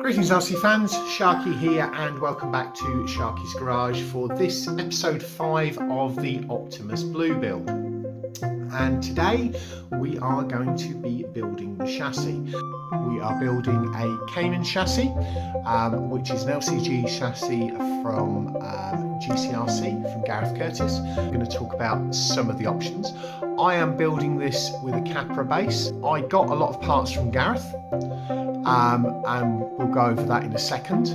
Greetings LC fans, Sharky here and welcome back to Sharky's Garage for this episode 5 of the Optimus Blue build. And today we are going to be building the chassis. We are building a Caiman Chassis, which is an LCG chassis from GCRC, from Gareth Curtis. I'm going to talk about some of the options. I am building this with a Capra base. I got a lot of parts from Gareth, and we'll go over that in a second.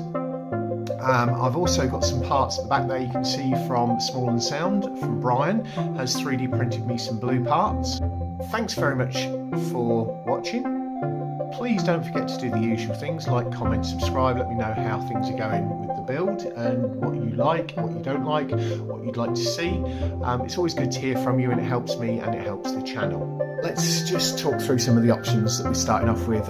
I've also got some parts at the back there you can see from Small&Sound, from Brian, has 3D printed me some blue parts. Thanks very much for watching. Please don't forget to do the usual things like comment, subscribe, let me know how things are going with the build and what you like, what you don't like, what you'd like to see. It's always good to hear from you and it helps me and it helps the channel. Let's just talk through some of the options that we're starting off with.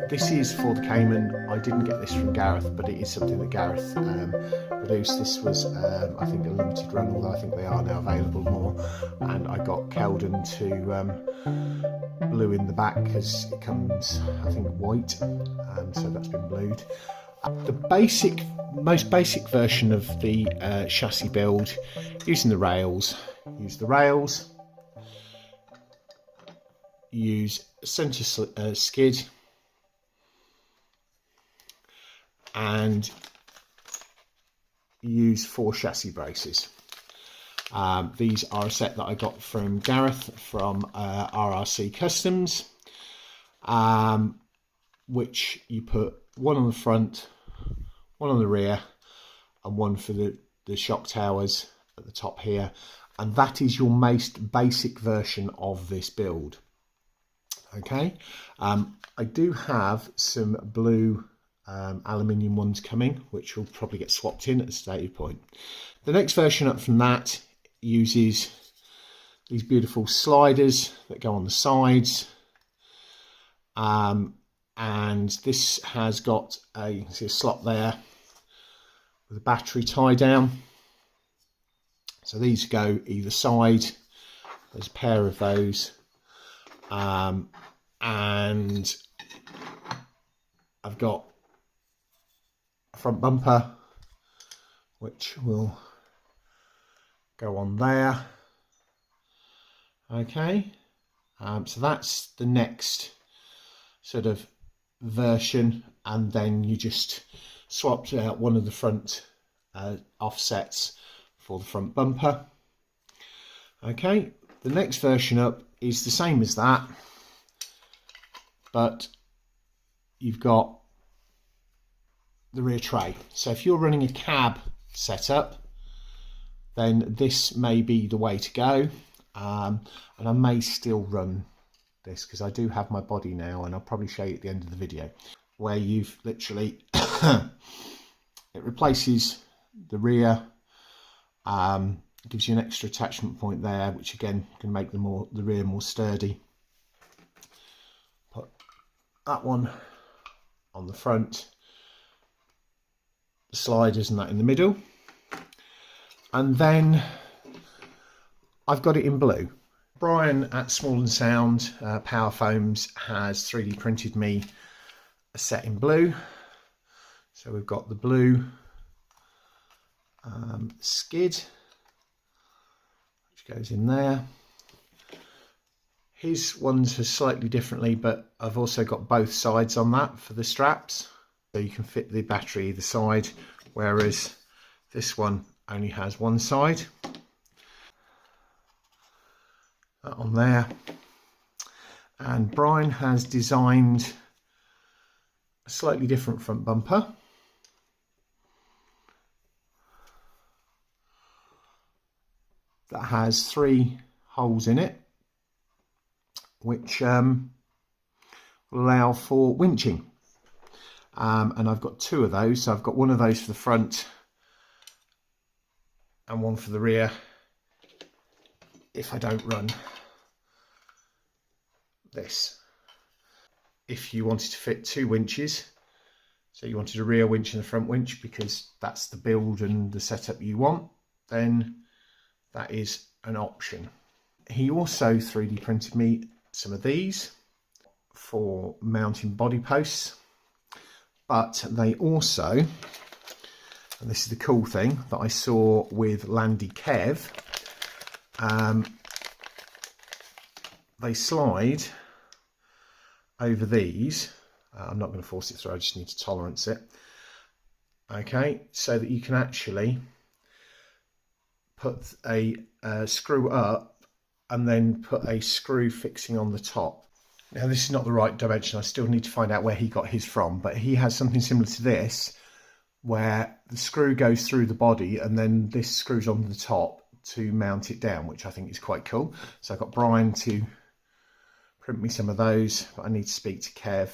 This is for the Caiman. I didn't get this from Gareth, but it is something that Gareth produced. This was, I think, a limited run, although I think they are now available more. And I got Keldon to blue in the back because it comes, I think, white, so that's been blued. The most basic version of the chassis build, using the rails. Use the rails. Use a centre skid. And use 4 chassis braces. These are a set that I got from Gareth from RRC Customs, which you put one on the front, one on the rear, and one for the shock towers at the top here. And that is your most basic version of this build. Okay, I do have some blue aluminium ones coming, which will probably get swapped in at a stated point. The next version up from that uses these beautiful sliders that go on the sides, and this has got a slot there with a battery tie down. So these go either side. There's a pair of those, and I've got front bumper which will go on there. Okay, so that's the next sort of version, and then you just swapped out one of the front offsets for the front bumper. Okay, the next version up is the same as that, but you've got the rear tray. So if you're running a cab setup, then this may be the way to go, and I may still run this because I do have my body now, and I'll probably show you at the end of the video where you've literally it replaces the rear, gives you an extra attachment point there, which again can make the rear more sturdy. Put that one on the front, the sliders and that in the middle, and then I've got it in blue. Brian at Small&Sound Powefoams has 3D printed me a set in blue, so we've got the blue skid which goes in there. His ones are slightly differently, but I've also got both sides on that for the straps, so you can fit the battery either side, whereas this one only has one side. That on there. And Brian has designed a slightly different front bumper. That has 3 holes in it, which will allow for winching. And I've got 2 of those, so I've got one of those for the front and one for the rear if I don't run this. If you wanted to fit 2 winches, so you wanted a rear winch and a front winch because that's the build and the setup you want, then that is an option. He also 3D printed me some of these for mounting body posts, but they also, and this is the cool thing that I saw with Landy Kev, they slide over these. I'm not going to force it through, I just need to tolerance it. Okay, so that you can actually put a screw up and then put a screw fixing on the top. Now this is not the right dimension, I still need to find out where he got his from, but he has something similar to this where the screw goes through the body and then this screws on the top to mount it down, which I think is quite cool. So I've got Brian to print me some of those, but I need to speak to Kev.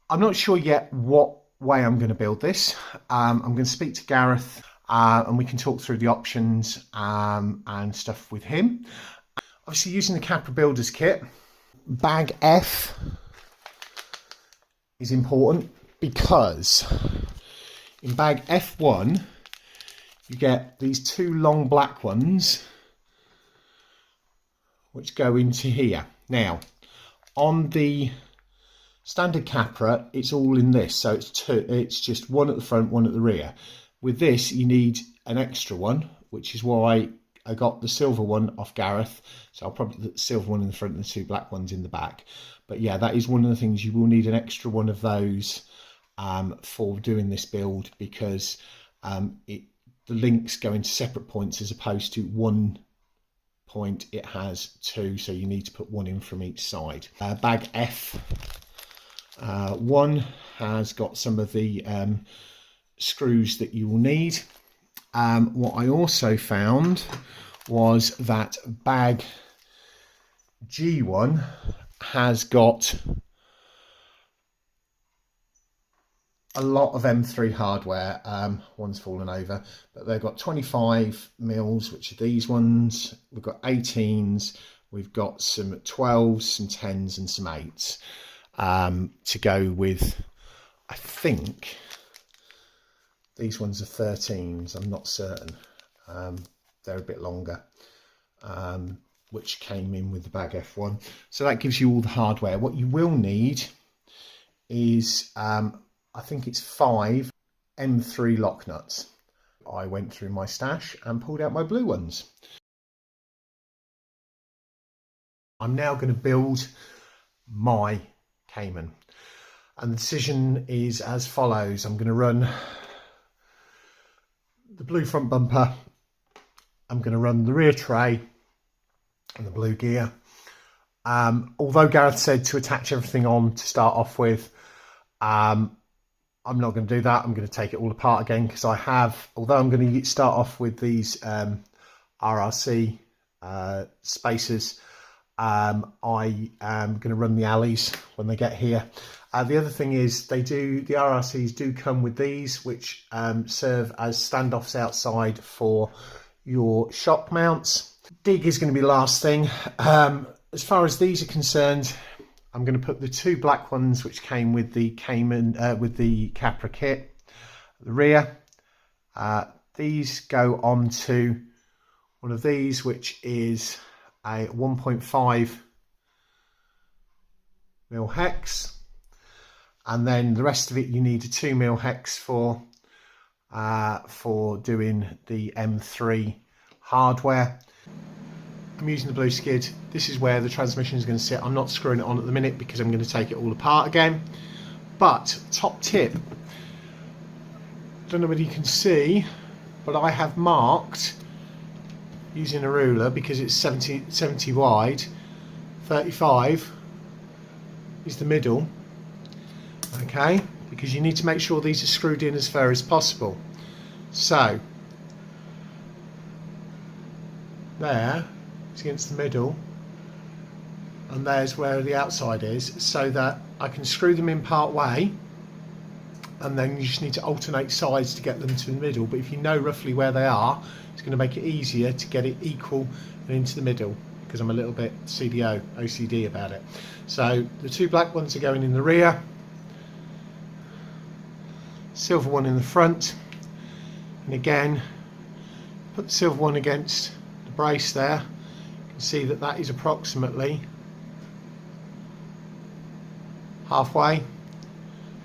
I'm not sure yet what way I'm going to build this. I'm going to speak to Gareth and we can talk through the options and stuff with him. Obviously using the Capra Builders Kit, bag F is important because in bag F1 you get these two long black ones which go into here. Now on the standard Capra it's all in this, so it's just one at the front, one at the rear. With this you need an extra one, which is why I got the silver one off Gareth, so I'll probably put the silver one in the front and the two black ones in the back. But yeah, that is one of the things, you will need an extra one of those for doing this build, because the links go into separate points as opposed to one point it has two, so you need to put one in from each side. Bag F one has got some of the screws that you will need. What I also found was that bag G1 has got a lot of M3 hardware. One's fallen over, but they've got 25 mils, which are these ones. We've got 18s, we've got some 12s, some 10s and some 8s to go with. I think these ones are 13s, I'm not certain. They're a bit longer, which came in with the bag F1. So that gives you all the hardware. What you will need is, I think it's 5 M3 lock nuts. I went through my stash and pulled out my blue ones. I'm now going to build my Caiman. And the decision is as follows. I'm going to run the blue front bumper, I'm going to run the rear tray and the blue gear. Although Gareth said to attach everything on to start off with, I'm not going to do that. I'm going to take it all apart again, because I have, although I'm going to start off with these RRC spacers, I am going to run the alleys when they get here. The other thing is the RRCs do come with these, which serve as standoffs outside for your shock mounts. Dig is going to be the last thing. As far as these are concerned, I'm going to put the two black ones which came with the Caiman, with the Capra kit, at the rear. These go onto one of these, which is a 1.5 mil hex, and then the rest of it you need a 2 mil hex for doing the M3 hardware. I'm using the blue skid. This is where the transmission is going to sit. I'm not screwing it on at the minute because I'm going to take it all apart again. But top tip, don't know whether you can see, but I have marked using a ruler, because it's 70 wide, 35 is the middle, okay, because you need to make sure these are screwed in as far as possible. So there is against the middle, and there's where the outside is, so that I can screw them in part way, and then you just need to alternate sides to get them to the middle. But if you know roughly where they are, it's going to make it easier to get it equal and into the middle, because I'm a little bit OCD about it. So the two black ones are going in the rear, silver one in the front, and again put the silver one against the brace there. You can see that that is approximately halfway,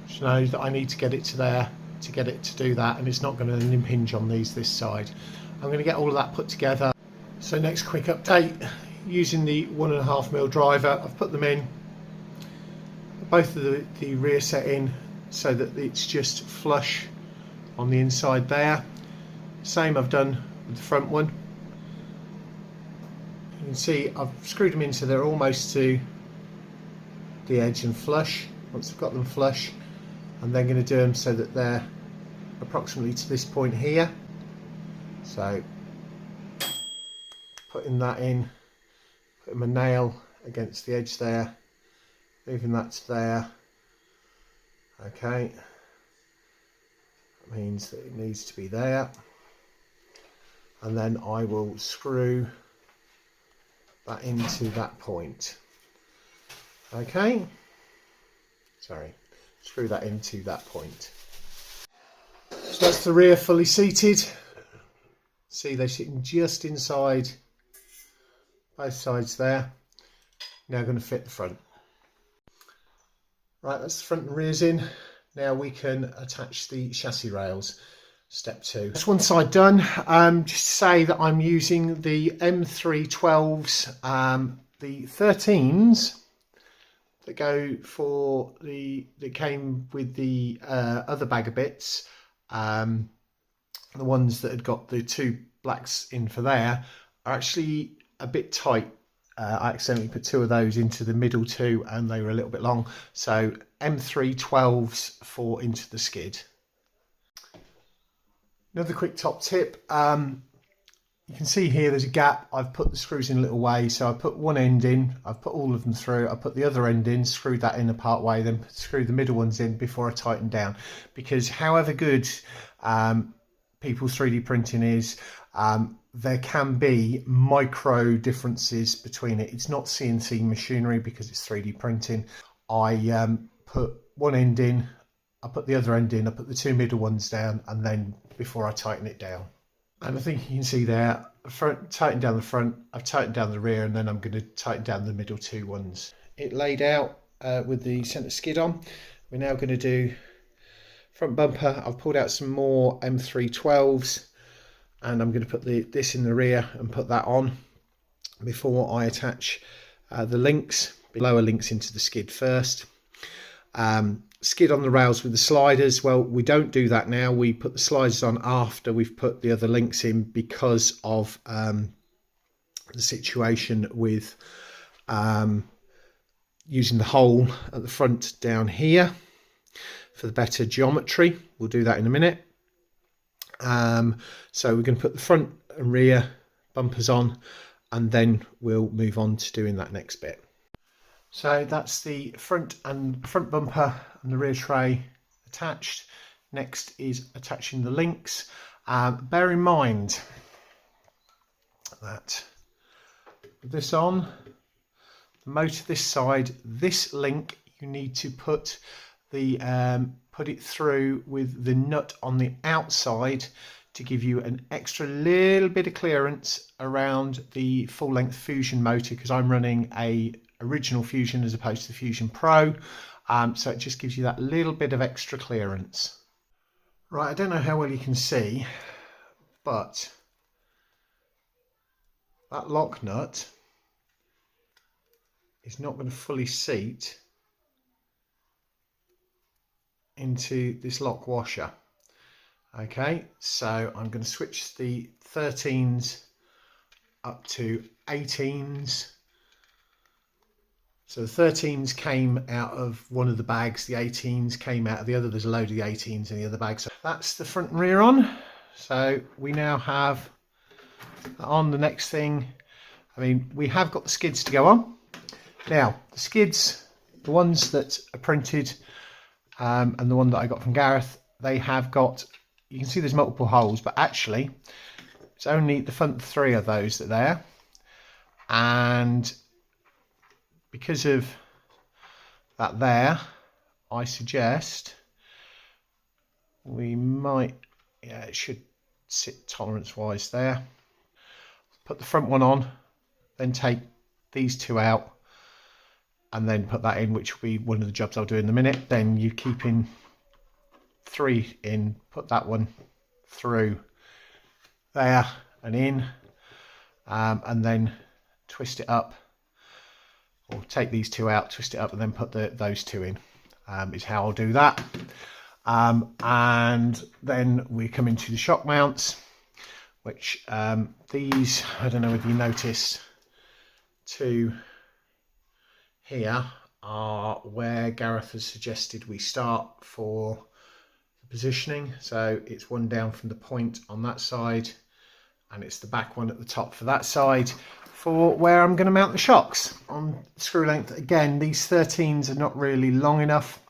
which knows that I need to get it to there to get it to do that, and it's not going to impinge on these this side. I'm going to get all of that put together. So next quick update, using the 1.5mm driver, I've put them in, both of the rear set in so that it's just flush on the inside there. Same I've done with the front one. You can see I've screwed them in so they're almost to the edge and flush. Once I've got them flush, I'm then going to do them so that they're approximately to this point here. So putting that in, putting my nail against the edge there, moving that to there. Okay, that means that it needs to be there, and then I will screw that into that point. Okay, sorry, screw that into that point. So that's the rear fully seated. See, they're sitting just inside both sides there. Now going to fit the front. Right, that's the front and rears in. Now we can attach the chassis rails. Step 2. That's one side done. Just to say that I'm using the M312s, the 13s that go for that came with the other bag of bits. The ones that had got the 2 blacks in for there are actually a bit tight. I accidentally put 2 of those into the middle 2 and they were a little bit long. So M312s for into the skid. Another quick top tip. You can see here there's a gap. I've put the screws in a little way. So I put one end in, I've put all of them through, I put the other end in, screwed that in a part way, then screwed the middle ones in before I tighten down. Because however good people's 3D printing is, there can be micro differences between it. It's not CNC machinery because it's 3D printing. I put one end in, I put the other end in, I put the 2 middle ones down, and then before I tighten it down. And I think you can see there, tighten down the front, I've tightened down the rear, and then I'm going to tighten down the middle 2 ones. It laid out with the centre skid on. We're now going to do front bumper. I've pulled out some more M312s, and I'm going to put this in the rear and put that on before I attach the links, the lower links into the skid first. Skid on the rails with the sliders. Well, we don't do that now. We put the sliders on after we've put the other links in because of the situation with using the hole at the front down here for the better geometry. We'll do that in a minute. So we're going to put the front and rear bumpers on, and then we'll move on to doing that next bit. So that's the front bumper and the rear tray attached. Next is attaching the links. Bear in mind that with this on, the motor this side, this link you need to put it through with the nut on the outside to give you an extra little bit of clearance around the full length Fusion motor, because I'm running a original Fusion as opposed to the Fusion Pro, so it just gives you that little bit of extra clearance. Right, I don't know how well you can see, but that lock nut is not going to fully seat into this lock washer. Okay, so I'm going to switch the 13s up to 18s. So the 13s came out of one of the bags, the 18s came out of the other. There's a load of the 18s in the other bag. So that's the front and rear on. So we now have on the next thing. I mean, we have got the skids to go on. Now, the skids, the ones that are printed and the one that I got from Gareth, they have got, you can see there's multiple holes, but actually it's only the front 3 of those that are there. And because of that there, I suggest we might, yeah, it should sit tolerance wise there. Put the front one on, then take these 2 out, and then put that in, which will be one of the jobs I'll do in a minute. Then you keep in 3 in, put that one through there and in, and then twist it up, or take these 2 out, twist it up, and then put those 2 in, is how I'll do that. And then we come into the shock mounts, which these, I don't know whether you noticed, 2 here are where Gareth has suggested we start for the positioning. So it's one down from the point on that side, and it's the back one at the top for that side, for where I'm going to mount the shocks on screw length. Again, these 13s are not really long enough.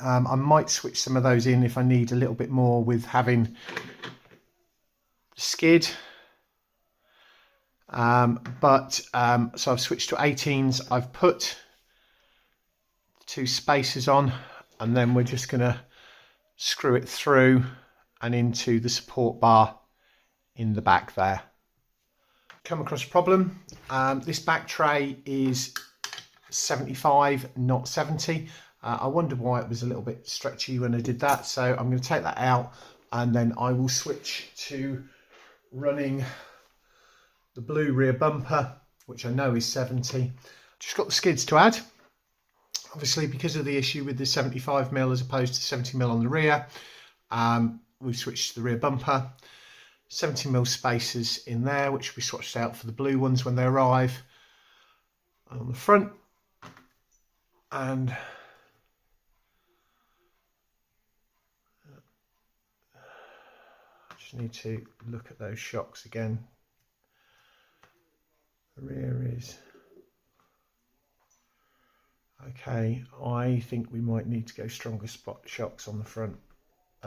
I might switch some of those in if I need a little bit more with having skid. So I've switched to 18s. I've put 2 spacers on, and then we're just going to screw it through and into the support bar in the back there. Come across a problem. This back tray is 75, not 70. I wondered why it was a little bit stretchy when I did that, so I'm going to take that out, and then I will switch to running the blue rear bumper, which I know is 70. Just got the skids to add. Obviously, because of the issue with the 75mm as opposed to 70mm on the rear, we've switched to the rear bumper. 70mm spacers in there, which will be swatched out for the blue ones when they arrive. On the front, and just need to look at those shocks again. The rear is okay. I think we might need to go stronger shocks on the front,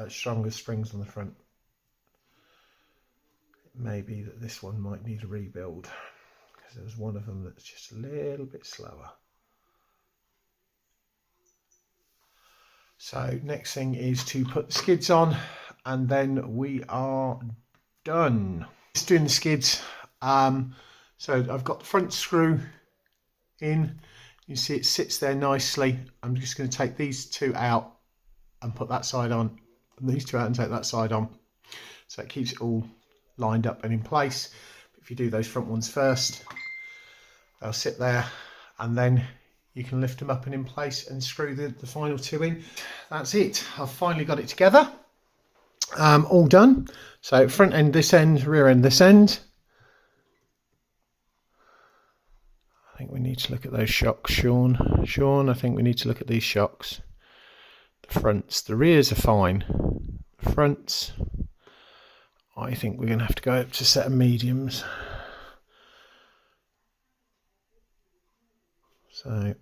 stronger springs on the front. It may be that this one might need a rebuild, because there's one of them that's just a little bit slower. So next thing is to put the skids on, and then we are done. Just doing the skids. So I've got the front screw in. You see it sits there nicely. I'm just going to take these 2 out and put that side on, and these 2 out and take that side on. So it keeps it all lined up and in place. If you do those front ones first, they'll sit there, and then you can lift them up and in place and screw the final 2 in. That's it. I've finally got it together. All done. So front end this end, rear end this end. I think we need to look at those shocks, Sean. Sean, I think we need to look at these shocks. The fronts, the rears are fine. The fronts, I think we're going to have to go up to a set of mediums. So,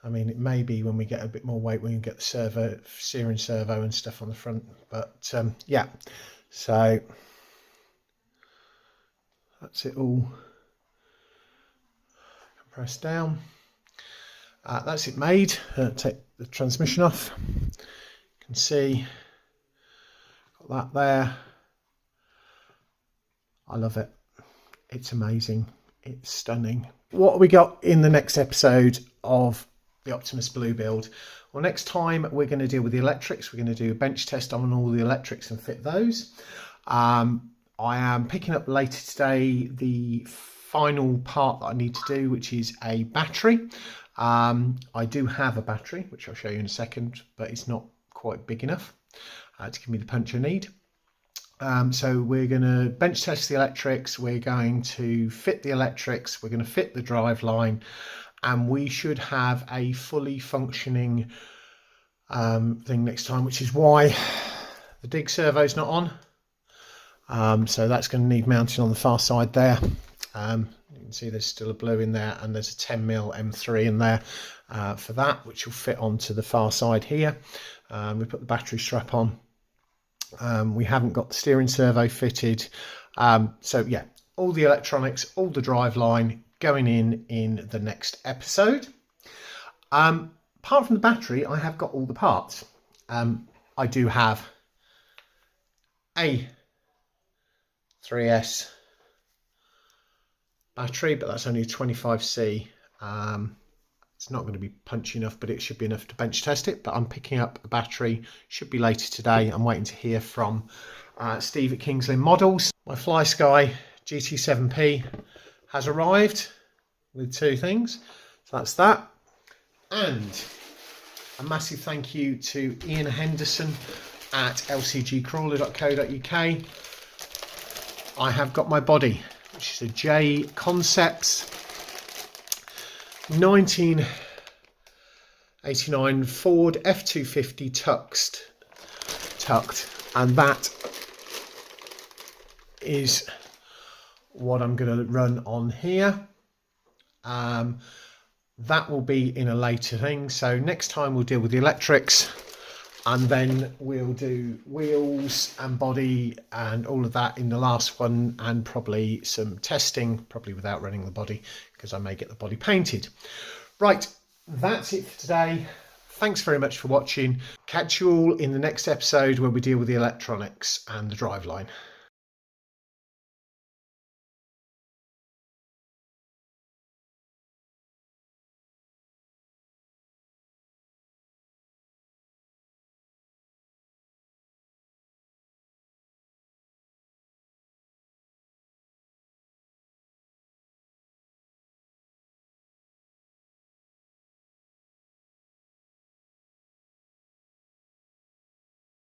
I mean, it may be when we get a bit more weight, we can get the steering servo and stuff on the front. But yeah, so that's it all. Press down. That's it made. Take the transmission off. You can see, got that there. I love it. It's amazing. It's stunning. What have we got in the next episode of the Optimus Blue build? Well, next time we're going to deal with the electrics. We're going to do a bench test on all the electrics and fit those. I am picking up later today the final part that I need to do, which is a battery. I do have a battery, which I'll show you in a second, but it's not quite big enough to give me the punch I need. So we're going to bench test the electrics, we're going to fit the electrics, we're going to fit the drive line, and we should have a fully functioning thing next time, which is why the dig servo is not on. So that's going to need mounting on the far side there. You can see there's still a blue in there, and there's a 10mm M3 in there for that, which will fit onto the far side here. We put the battery strap on. We haven't got the steering servo fitted. So yeah, all the electronics, all the drive line going in the next episode. Apart from the battery, I have got all the parts. I do have a 3S battery, but that's only a 25C, It's not going to be punchy enough, but it should be enough to bench test it. But I'm picking up a battery, should be later today. I'm waiting to hear from Steve at Kingsley Models. My Fly Sky GT7P has arrived with 2 things. So that's that. And a massive thank you to Ian Henderson at lcgcrawler.co.uk. I have got my body, which is a J Concepts 1989 Ford F250 tucked, and that is what I'm going to run on here. That will be in a later thing, so next time we'll deal with the electrics, and then we'll do wheels and body and all of that in the last one, and probably some testing, probably without running the body, because I may get the body painted. Right, that's it for today. Thanks very much for watching. Catch you all in the next episode where we deal with the electronics and the driveline.